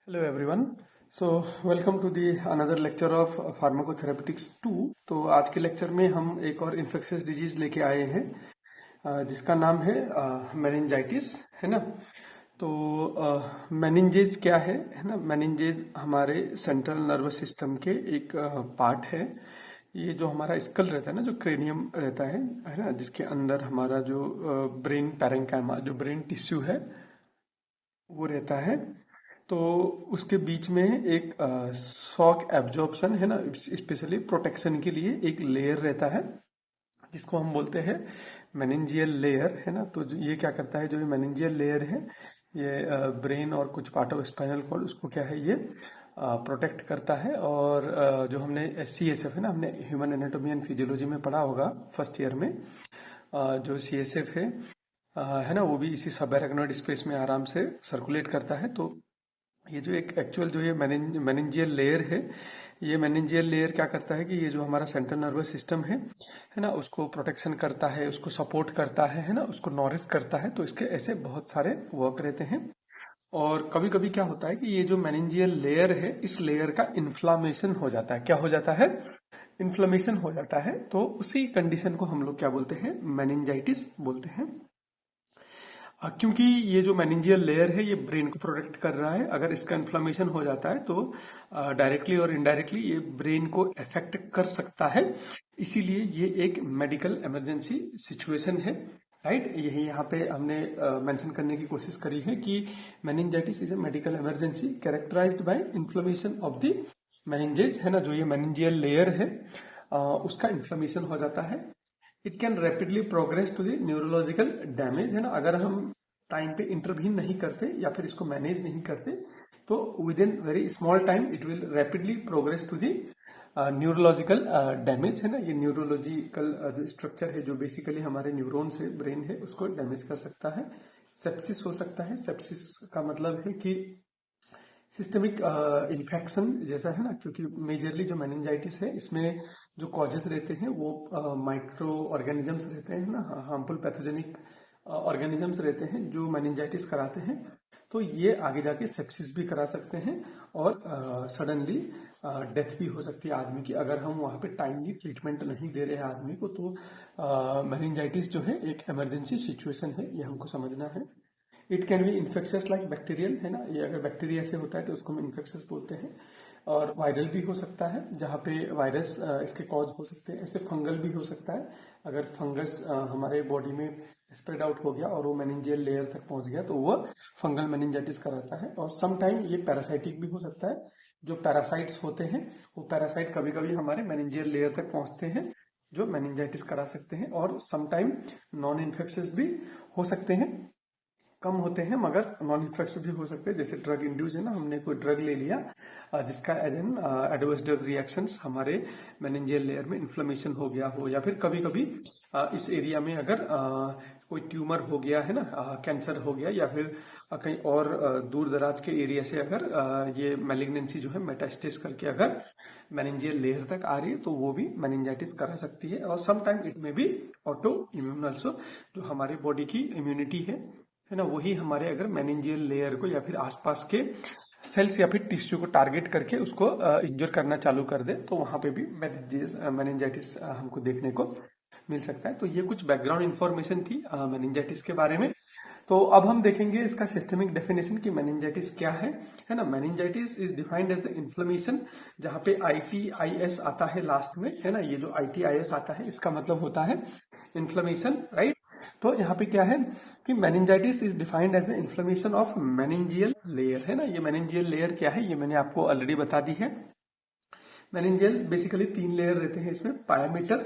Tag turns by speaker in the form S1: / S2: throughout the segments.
S1: Hello everyone. So welcome to the another lecture of pharmacotherapeutics 2। तो आज के lecture में हम एक और इन्फेक्शियस डिजीज लेके आए हैं जिसका नाम है मेनिंजाइटिस, है ना। तो मेनिंजेज क्या है ना। मेनिंजेज हमारे सेंट्रल नर्वस सिस्टम के एक पार्ट है। ये जो हमारा स्कल रहता है ना, जो क्रेनियम रहता है ना, जिसके अंदर हमारा जो ब्रेन पैरेंकाइमा, जो ब्रेन टिश्यू है वो रहता है। तो उसके बीच में एक शॉक एब्जॉर्प्शन है ना, स्पेशली प्रोटेक्शन के लिए एक लेयर रहता है जिसको हम बोलते हैं मेनिंजियल लेयर, है ना। तो ये क्या करता है, जो ये मेनिंजियल लेयर है ये ब्रेन और कुछ पार्ट ऑफ स्पाइनल कॉर्ड उसको क्या है, ये प्रोटेक्ट करता है। और जो हमने CSF है ना, हमने ह्यूमन एनाटॉमी एंड फिजियोलॉजी में पढ़ा होगा फर्स्ट ईयर में। जो CSF है ना, वो भी इसी सब एराक्नोइड स्पेस में आराम से सर्कुलेट करता है। तो ये जो एक एक्चुअल जो ये मेनिंजियल लेयर ये मेनिंजियल लेयर क्या करता है कि ये जो हमारा सेंट्रल नर्वस सिस्टम है ना, उसको प्रोटेक्शन करता है, उसको सपोर्ट करता है ना, उसको नॉरिश करता है। तो इसके ऐसे बहुत सारे वर्क रहते हैं। और कभी कभी क्या होता है कि ये जो मेनिंजियल लेयर है, इस लेयर का इन्फ्लामेशन हो जाता है। क्या हो जाता है? इन्फ्लामेशन हो जाता है। तो उसी कंडीशन को हम लोग क्या बोलते हैं? मेनिंजाइटिस बोलते हैं। क्योंकि ये जो मेनिंजियल लेयर है ये ब्रेन को प्रोटेक्ट कर रहा है। अगर इसका इन्फ्लामेशन हो जाता है तो डायरेक्टली और इनडायरेक्टली ये ब्रेन को अफेक्ट कर सकता है। इसीलिए ये एक मेडिकल इमरजेंसी सिचुएशन है, राइट। यही यहाँ पे हमने मेंशन करने की कोशिश करी है कि meningitis is a medical emergency characterized by inflammation of the meninges, है ना। जो ये मेनिंजियल लेयर है उसका इन्फ्लेमेशन हो जाता है। It can rapidly progress to the neurological damage, है ना। अगर हम टाइम पे इंटरवीन नहीं करते या फिर इसको मैनेज नहीं करते तो within very small time it will rapidly progress to the neurological damage, है ना। ये न्यूरोलॉजिकल जो स्ट्रक्चर है, जो बेसिकली हमारे न्यूरॉन्स है, ब्रेन है, उसको डैमेज कर सकता है। सेप्सिस हो सकता है। सेप्सिस का मतलब है कि सिस्टमिक इन्फेक्शन जैसा, है ना। क्योंकि मेजरली जो मेनिंजाइटिस है इसमें जो कॉजेस रहते हैं वो माइक्रो ऑर्गेनिजम्स रहते हैं ना, हार्मफुल पैथोजेनिक ऑर्गेनिजम्स रहते हैं जो मेनिंजाइटिस कराते हैं। तो ये आगे जाके सेप्सिस भी करा सकते हैं और सडनली डेथ भी हो सकती है आदमी की, अगर हम वहाँ पे टाइमली ट्रीटमेंट नहीं दे रहे हैं आदमी को। तो मेनिंजाइटिस जो है एक इमरजेंसी सिचुएशन है, ये हमको समझना है। It can be infectious like bacterial, है ना। ये अगर बैक्टीरिया से होता है तो उसको हम इन्फेक्शियस बोलते हैं। और वायरल भी हो सकता है, जहाँ पे वायरस इसके कॉज हो सकते हैं। ऐसे फंगल भी हो सकता है, अगर फंगस हमारे बॉडी में स्प्रेड आउट हो गया और वो मेनिंजियल लेयर तक पहुंच गया तो वो फंगल मेनिंजाइटिस कराता है। और सम टाइम ये पैरासाइटिक भी हो सकता है। जो पैरासाइट्स होते हैं वो पैरासाइट कभी कभी हमारे मेनिंजियल लेयर तक पहुंचते हैं जो मेनिंजाइटिस करा सकते हैं। और सम टाइम नॉन इन्फेक्शियस भी हो सकते हैं, कम होते हैं मगर नॉन इन्फेक्शिव भी हो सकते हैं। जैसे ड्रग इंड्यूस है ना, हमने कोई ड्रग ले लिया जिसका एडवर्स ड्रग रिएक्शंस हमारे मेनिंजियल लेयर में इन्फ्लेमेशन हो गया हो, या फिर कभी कभी इस एरिया में अगर कोई ट्यूमर हो गया है ना, कैंसर हो गया, या फिर कहीं और दूर दराज के एरिया से अगर ये मैलिग्नेंसी जो है मेटास्टेस करके अगर मेनिंजियल लेयर तक आ रही है तो वो भी मेनिंजाइटिस करा सकती है। और सम टाइम इट में भी ऑटो इम्यून ऑल्सो, जो हमारी बॉडी की इम्यूनिटी है ना, वही हमारे अगर मेनिंजियल लेयर को या फिर आसपास के सेल्स या फिर टिश्यू को टारगेट करके उसको इंजर करना चालू कर दे तो वहां पे भी मेनिंजाइटिस हमको देखने को मिल सकता है। तो ये कुछ बैकग्राउंड इंफॉर्मेशन थी मेनिंजाइटिस के बारे में। तो अब हम देखेंगे इसका सिस्टमिक डेफिनेशन कि मेनिंजाइटिस क्या है ना। Meningitis is defined as the inflammation, जहाँ पे ITIS आता है लास्ट में, है ना। ये जो ITIS आता है इसका मतलब होता है इन्फ्लेमेशन, राइट। तो यहाँ पे क्या है कि meningitis is defined as the inflammation of meningeal layer, है ना। ये मेनिंजियल लेयर क्या है ये मैंने आपको ऑलरेडी बता दी है। मेनिंजियल बेसिकली 3 लेयर रहते हैं इसमें, पायामीटर,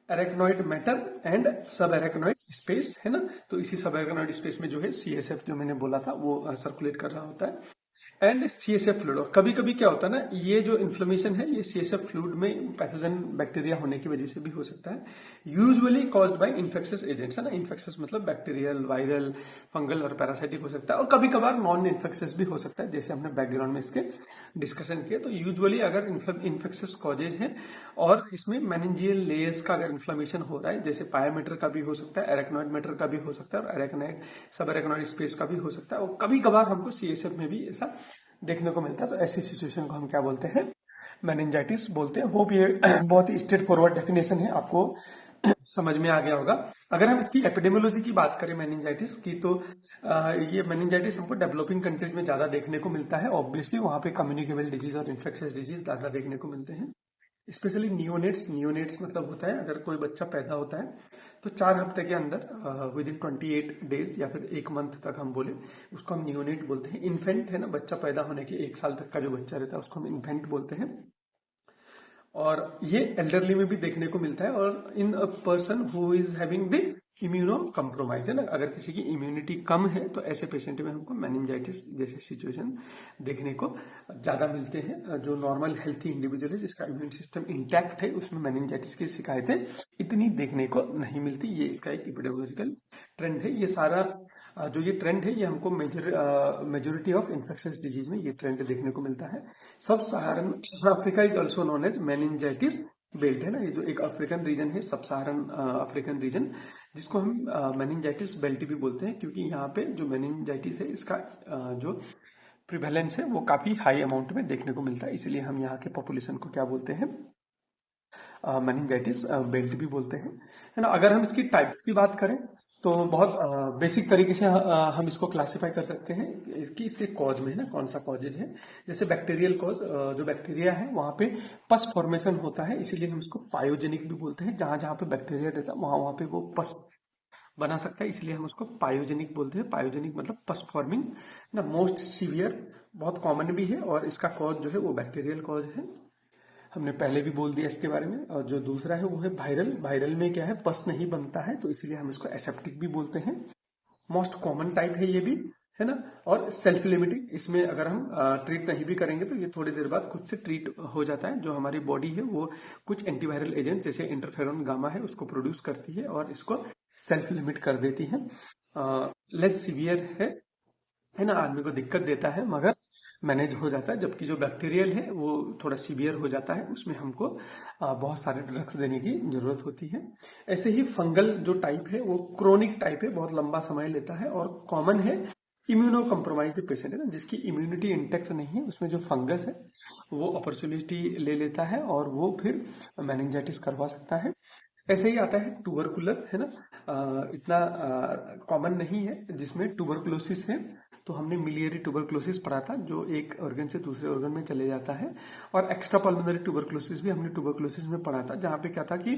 S1: एरेक्नोइड मैटर एंड सब एरेक्नोइड स्पेस, है ना। तो इसी सब एरेक्नोइड स्पेस में जो है CSF जो मैंने बोला था वो सर्कुलेट कर रहा होता है, एंड CSF फ्लूइड। और कभी कभी क्या होता है ना, ये जो इन्फ्लेमेशन है ये CSF फ्लूइड में पैथोजन बैक्टीरिया होने की वजह से भी हो सकता है। Usually caused by infectious agents, है ना। इन्फेक्शियस मतलब बैक्टीरियल, वायरल, फंगल और पैरासाइटिक हो सकता है। और कभी कभार नॉन इन्फेक्शियस भी हो सकता है, जैसे हमने बैकग्राउंड में इसके डिस्कशन किया। तो यूजुअली अगर इन्फेक्शियस कॉजेज है और इसमें मेनिंजियल लेयर्स का अगर इन्फ्लेमेशन हो रहा है, जैसे पायामीटर का भी हो सकता है, एरेक्नोइड मैटर का भी हो सकता है, और एरेक्नोइड सब एरेक्नोइड स्पेस का भी हो सकता है। और कभी कभार हमको CSF में भी ऐसा देखने को मिलता है। तो ऐसी सिचुएशन को हम क्या बोलते हैं, मेनिंजाइटिस बोलते हैं। वो भी बहुत ही स्ट्रेट फॉरवर्ड डेफिनेशन है, आपको समझ में आ गया होगा। अगर हम इसकी एपिडेमियोलॉजी की बात करें मेनिंजाइटिस की, तो ये मेनिंजाइटिस हमको डेवलपिंग कंट्रीज में ज्यादा देखने को मिलता है। ऑब्वियसली वहाँ पे कम्युनिकेबल डिजीज और इन्फेक्शियस डिजीज ज्यादा देखने को मिलते हैं, स्पेशली नियोनेट्स मतलब होता है अगर कोई बच्चा पैदा होता है तो 4 हफ्ते के अंदर विद इन 28 डेज या फिर 1 मंथ तक हम बोले उसको हम नियोनेट बोलते हैं। इन्फेंट है ना, बच्चा पैदा होने के 1 साल तक का जो बच्चा रहता है उसको हम इन्फेंट बोलते हैं। और ये एल्डरली में भी देखने को मिलता है, और in a person who is having the immunocompromise है ना, अगर किसी की इम्यूनिटी कम है तो ऐसे पेशेंट में हमको मेनिंजाइटिस जैसे सिचुएशन देखने को ज्यादा मिलते हैं। जो नॉर्मल हेल्थी इंडिविजुअल है जिसका इम्यून सिस्टम इंटैक्ट है उसमें मेनिंजाइटिस की शिकायतें इतनी देखने को नहीं मिलती। ये इसका एक एपिडेमियोलॉजिकल ट्रेंड है। ये सारा जो ये ट्रेंड है ये हमको मेजोरिटी ऑफ इन्फेक्शियस डिजीज में ये ट्रेंड देखने को मिलता है। Sub Saharan Africa is also known as meningitis belt है ना, ये जो एक अफ्रीकन रीजन है, सब सहारन अफ्रीकन रीजन, जिसको हम मेनिंजाइटिस बेल्ट भी बोलते हैं, क्योंकि यहाँ पे जो मेनिंजाइटिस है इसका जो प्रिवेलेंस है वो काफी हाई अमाउंट में देखने को मिलता है, इसलिए हम यहाँ के पॉपुलेशन को क्या बोलते हैं, मेनिंजाइटिस बेल्ट भी बोलते हैं, है ना। अगर हम इसकी टाइप्स की बात करें तो बहुत बेसिक तरीके से हम इसको क्लासिफाई कर सकते हैं कि इसके कॉज में है ना कौन सा कॉजेज है। जैसे बैक्टीरियल कॉज, जो बैक्टीरिया है वहां पे पस फॉर्मेशन होता है, इसीलिए हम इसको पायोजेनिक भी बोलते हैं। जहां जहां पे बैक्टीरिया रहता है वहां वहां पे वो पस बना सकता है, इसलिए हम उसको पायोजेनिक बोलते हैं। पायोजेनिक मतलब पस फॉर्मिंग ना। मोस्ट सीवियर बहुत कॉमन भी है, और इसका कॉज जो है वो बैक्टीरियल कॉज है, हमने पहले भी बोल दिया इसके बारे में। और जो दूसरा है वो है वायरल। वायरल में क्या है, पस नहीं बनता है तो इसीलिए हम इसको एसेप्टिक भी बोलते हैं। मोस्ट कॉमन टाइप है ये भी, है ना। और सेल्फ लिमिटिंग, इसमें अगर हम ट्रीट नहीं भी करेंगे तो ये थोड़ी देर बाद खुद से ट्रीट हो जाता है। जो हमारी बॉडी है वो कुछ एंटीवायरल एजेंट जैसे इंटरफेरॉन गामा है उसको प्रोड्यूस करती है और इसको सेल्फ लिमिट कर देती है। लेस सीवियर है ना, आदमी को दिक्कत देता है मगर मैनेज हो जाता है। जबकि जो बैक्टीरियल है वो थोड़ा सीवियर हो जाता है, उसमें हमको बहुत सारे ड्रग्स देने की जरूरत होती है। ऐसे ही फंगल जो टाइप है वो क्रोनिक टाइप है, बहुत लंबा समय लेता है और कॉमन है। इम्यूनो कम्प्रोमाइज पेशेंट है ना, जिसकी इम्यूनिटी इंटैक्ट नहीं है, उसमें जो फंगस है वो अपॉर्चुनिटी ले लेता है और वो फिर मेनिंजाइटिस करवा सकता है। ऐसे ही आता है ट्यूबरकुलर, है ना। इतना कॉमन नहीं है, जिसमें ट्यूबरकुलोसिस है। तो हमने मिलियरी ट्यूबरकुलोसिस पढ़ा था, जो एक ऑर्गन से दूसरे ऑर्गन में चले जाता है। और एक्स्ट्रा पल्मोनरी ट्यूबरकुलोसिस भी हमने ट्यूबरकुलोसिस में पढ़ा था, जहां पे क्या था कि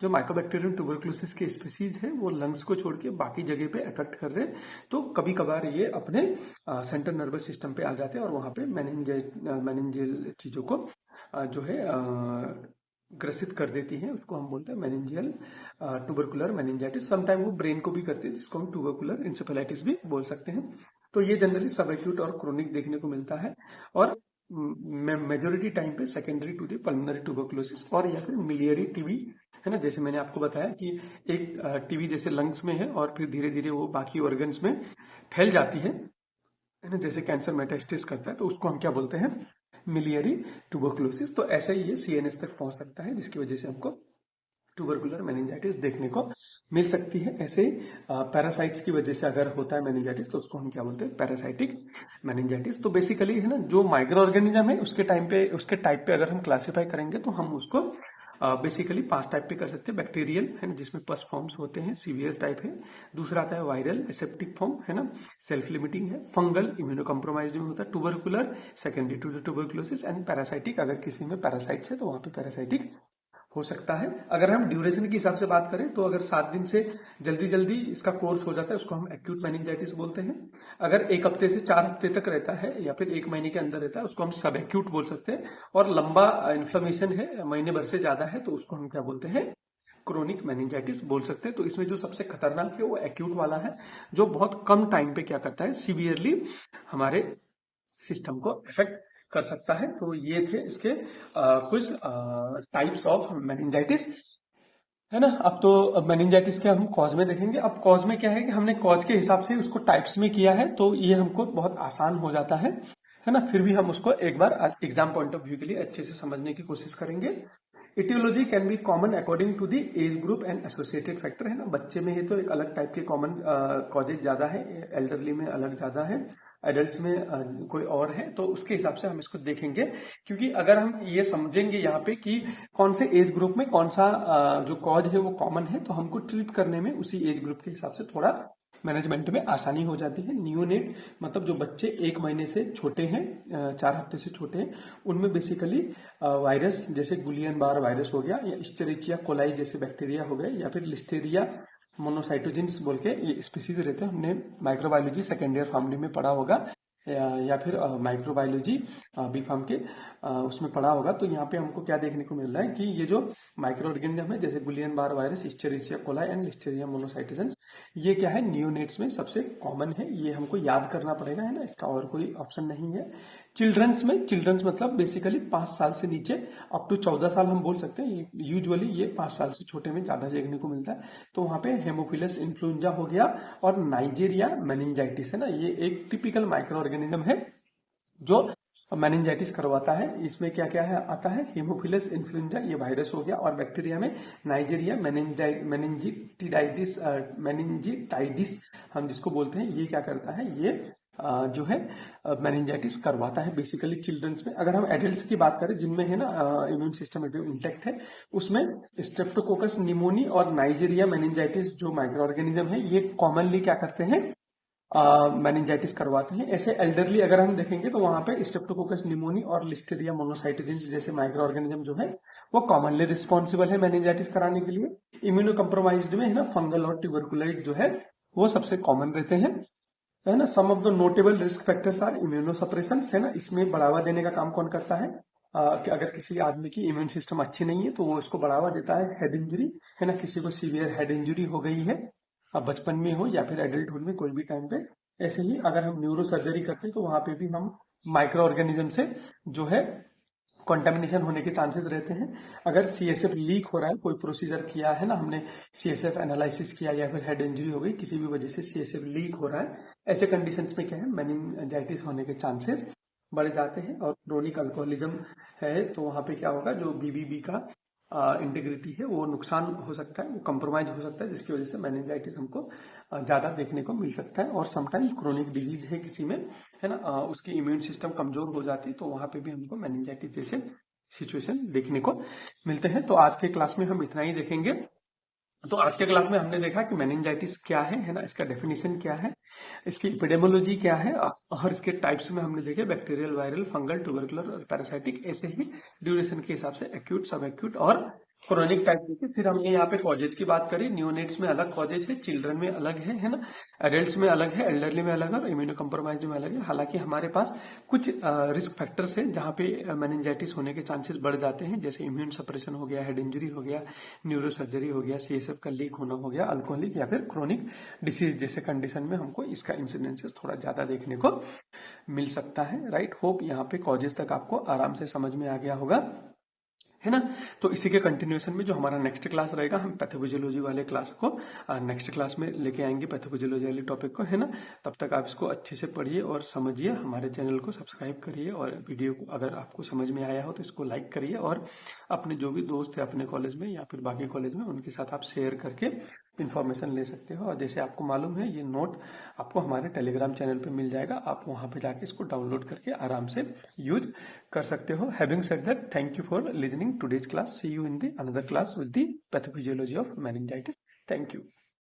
S1: जो माइकोबैक्टीरियम ट्यूबरकुलोसिस के स्पीसीज है वो लंग्स को छोड़ के बाकी जगह पे अफेक्ट कर रहे हैं। तो कभी कभार ये अपने सेंट्रल नर्वस सिस्टम पे आ जाते हैं और वहां पे मेनिंजियल चीजों को जो है ग्रसित कर देती है, उसको हम बोलते हैं मेनिंजियल ट्यूबरकुलर मेनिंजाइटिस। समटाइम वो ब्रेन को भी करती है, जिसको हम ट्यूबरकुलर इंसेफेलाइटिस भी बोल सकते हैं। तो ये जनरली सब एक्यूट और क्रोनिक देखने को मिलता है, और मेजोरिटी टाइम पे secondary to the pulmonary tuberculosis और या फिर मिलियरी टीबी, है ना। जैसे मैंने आपको बताया कि एक टीबी जैसे लंग्स में है और फिर धीरे धीरे वो बाकी ऑर्गन्स में फैल जाती है ना, जैसे कैंसर मेटास्टेसिस करता है, तो उसको हम क्या बोलते हैं, मिलियरी ट्यूबरकुलोसिस। तो ऐसे ही ये सीएनएस तक पहुंच सकता है, जिसकी वजह से हमको ट्यूबरकुलर मेनिंजाइटिस देखने को मिल सकती है। ऐसे ही पैरासाइट्स की वजह से अगर होता है मेनिंजाइटिस तो उसको हम क्या बोलते हैं, पैरासाइटिक मेनिंजाइटिस। तो बेसिकली है ना, जो माइक्रो ऑर्गेनिज्म है उसके टाइप पे अगर हम क्लासिफाई करेंगे तो हम उसको बेसिकली 5 टाइप पे कर सकते हैं। बैक्टीरियल है ना, जिसमें पस फॉर्म्स होते हैं, सीवियर टाइप है। दूसरा आता है वायरल, एसेप्टिक फॉर्म, है ना, सेल्फ लिमिटिंग है। फंगल, इम्यूनो कम्प्रोमाइज में होता है। Tubercular, secondary to the tuberculosis. And parasitic, अगर किसी में पैरासाइट्स है तो वहां पे पैरासाइटिक हो सकता है। अगर हम ड्यूरेशन के हिसाब से बात करें तो अगर 7 दिन से जल्दी इसका कोर्स हो जाता है उसको हम एक्यूट मेनिंजाइटिस बोलते हैं। अगर 1 हफ्ते से 4 हफ्ते तक रहता है या फिर 1 महीने के अंदर रहता है उसको हम सब एक्यूट बोल सकते हैं। और लंबा इन्फ्लेमेशन है, महीने भर से ज्यादा है, तो उसको हम क्या बोलते हैं, क्रोनिक मेनिंजाइटिस बोल सकते हैं। तो इसमें जो सबसे खतरनाक है वो एक्यूट वाला है, जो बहुत कम टाइम पे क्या करता है, सीवियरली हमारे सिस्टम को इफेक्ट कर सकता है। तो ये थे इसके कुछ टाइप्स ऑफ मेनिंजाइटिस, है ना। अब तो मेनिंजाइटिस के हम कॉज में देखेंगे। अब कॉज में क्या है कि हमने कॉज के हिसाब से उसको टाइप्स में किया है, तो ये हमको बहुत आसान हो जाता है ना। फिर भी हम उसको एक बार एग्जाम पॉइंट ऑफ व्यू के लिए अच्छे से समझने की कोशिश करेंगे। Etiology can be common according to the age group and associated factor, है ना। बच्चे में है तो एक अलग टाइप के कॉमन कॉजेज ज्यादा है, एल्डरली में अलग ज्यादा है, एडल्ट्स में कोई और है, तो उसके हिसाब से हम इसको देखेंगे। क्योंकि अगर हम ये समझेंगे यहाँ पे कि कौन से एज ग्रुप में कौन सा जो कॉज है वो कॉमन है, तो हमको ट्रीट करने में उसी एज ग्रुप के हिसाब से थोड़ा मैनेजमेंट में आसानी हो जाती है। नियोनेट मतलब जो बच्चे 1 महीने से छोटे हैं, 4 हफ्ते से छोटे हैं, उनमें बेसिकली वायरस जैसे गुलियन बार वायरस हो गया, या इस्चेरिचिया कोलाई जैसे बैक्टीरिया हो गए, या फिर लिस्टेरिया मोनोसाइटोजिन्स बोल के ये स्पीसीज रहते हैं। हमने माइक्रोबायोलॉजी सेकेंड ईयर फार्मडी में पढ़ा होगा, या फिर माइक्रोबायोलॉजी बी फार्म के उसमें पढ़ा होगा। तो यहाँ पे हमको क्या देखने को मिल रहा है कि ये जो माइक्रो ऑर्गेनिज्म है जैसे Guillain Barre virus, Escherichia coli and Listeria monocytogenes, ये क्या है, नियोनेट्स में सबसे कॉमन है। ये हमको याद करना पड़ेगा, है ना, इसका और कोई ऑप्शन नहीं है। चिल्ड्रंस में, चिल्ड्रंस मतलब बेसिकली 5 साल से नीचे अप टू 14 साल हम बोल सकते हैं। यूजुअली ये 5 साल से छोटे में ज्यादा देखने को मिलता है। तो वहां पे हेमोफिलस इन्फ्लुएंजा हो गया और नाइजीरिया मेनिंजाइटिस, है ना, ये एक टिपिकल माइक्रो ऑर्गेनिज्म है जो मेनिंजाइटिस करवाता है। इसमें क्या क्या है आता है, हेमोफिलस इन्फ्लुएंजा ये वायरस हो गया, और बैक्टीरिया में नाइजीरिया मेनिंजिटाइडिस हम जिसको बोलते हैं, ये क्या करता है, ये जो है मेनिंजाइटिस करवाता है बेसिकली चिल्ड्रंस में। अगर हम एडल्ट्स की बात करें जिनमें है ना इम्यून सिस्टम इंटैक्ट है, उसमें स्ट्रेप्टोकोकस निमोनी और नाइजीरिया मेनिंजाइटिस जो माइक्रो ऑर्गेनिज्म है, ये कॉमनली क्या करते हैं, मेनिंजाइटिस करवाते हैं। ऐसे एल्डरली अगर हम देखेंगे तो वहां पे स्ट्रेप्टोकोकस निमोनी और लिस्टेरिया मोनोसाइटोजेंस जैसे माइक्रो ऑर्गेनिज्म जो है वो कॉमनली रिस्पॉन्सिबल है मेनिंजाइटिस कराने के लिए। इम्यूनो कम्प्रोमाइज्ड में है ना फंगल और ट्यूबरकुलोइड जो है वो सबसे कॉमन रहते हैं, है ना। Some of the notable risk factors are immunosuppression, है ना, इसमें बढ़ावा देने का काम कौन करता है, कि अगर किसी आदमी की इम्यून सिस्टम अच्छी नहीं है तो वो इसको बढ़ावा देता है। हेड इंजरी, है ना, किसी को सीवियर हेड इंजरी हो गई है, अब बचपन में हो या फिर एडल्टहुड में कोई भी टाइम पे। ऐसे ही अगर हम न्यूरो सर्जरी करते हैं तो वहां पे भी हम माइक्रो ऑर्गेनिज्म से जो है कंटामिनेशन होने के चांसेस रहते हैं। अगर सीएसएफ लीक हो रहा है, कोई प्रोसीजर किया है ना हमने, सीएसएफ एनालिसिस किया या फिर हेड इंजरी हो गई, किसी भी वजह से सीएसएफ लीक हो रहा है, ऐसे कंडीशंस में क्या है, मेनिंजाइटिस होने के चांसेस बढ़ जाते हैं। और क्रोनिक अल्कोहलिज्म है तो वहां पे क्या होगा, जो बीबीबी का इंटीग्रिटी है वो नुकसान हो सकता है, वो कंप्रोमाइज हो सकता है, जिसकी वजह से मेनिंजाइटिस हमको ज्यादा देखने को मिल सकता है। और समटाइम्स क्रोनिक डिजीज है किसी में, है ना, उसकी इम्यून सिस्टम कमजोर हो जाती है, तो वहां पे भी हमको मेनिंजाइटिस जैसे सिचुएशन देखने को मिलते हैं। तो आज के क्लास में हम इतना ही देखेंगे। तो आज के क्लास में हमने देखा कि मेनिंजाइटिस क्या है ना, इसका डेफिनेशन क्या है, इसकी एपिडेमोलॉजी क्या है, और इसके टाइप्स में हमने देखे बैक्टीरियल, वायरल, फंगल, ट्यूबरकुलर और पैरासाइटिक। ऐसे ही ड्यूरेशन के हिसाब से एक्यूट, सब एक्यूट और क्रोनिक टाइप देखे। फिर हमने यहाँ पे कॉजेज की बात करी। न्यूनेट्स में अलग कॉजेज है, चिल्ड्रन में अलग है ना, एडल्ट्स में अलग है, एल्डरली में अलग है और इम्यूनो कम्प्रोमाइज में अलग है। हालांकि हमारे पास कुछ रिस्क फैक्टर्स हैं जहाँ पे मेनिंजाइटिस होने के चांसेस बढ़ जाते हैं, जैसे इम्यून सप्रेशन हो गया, हेड इंजरी हो गया, न्यूरो सर्जरी हो गया, सीएसएफ का लीक होना हो गया, अल्कोहलिक या फिर क्रोनिक डिसीज जैसे कंडीशन में हमको इसका इंसिडेंसेस थोड़ा ज्यादा देखने को मिल सकता है। राइट, होप यहाँ पे कॉजेज तक आपको आराम से समझ में आ गया होगा, है ना। तो इसी के कंटिन्यूएशन में जो हमारा नेक्स्ट क्लास रहेगा, हम पैथोफिजियोलॉजी वाले क्लास को नेक्स्ट क्लास में लेके आएंगे, पैथोफिजियोलॉजी वाले टॉपिक को, है ना। तब तक आप इसको अच्छे से पढ़िए और समझिए, हमारे चैनल को सब्सक्राइब करिए, और वीडियो को अगर आपको समझ में आया हो तो इसको लाइक करिए, और अपने जो भी दोस्त है अपने कॉलेज में या फिर बाकी कॉलेज में उनके साथ आप शेयर करके इन्फॉर्मेशन ले सकते हो। और जैसे आपको मालूम है ये नोट आपको हमारे टेलीग्राम चैनल पे मिल जाएगा, आप वहां पे जाके इसको डाउनलोड करके आराम से यूज कर सकते हो। Having said that, thank you for listening today's class, see you in the another class with the pathophysiology of meningitis. Thank you.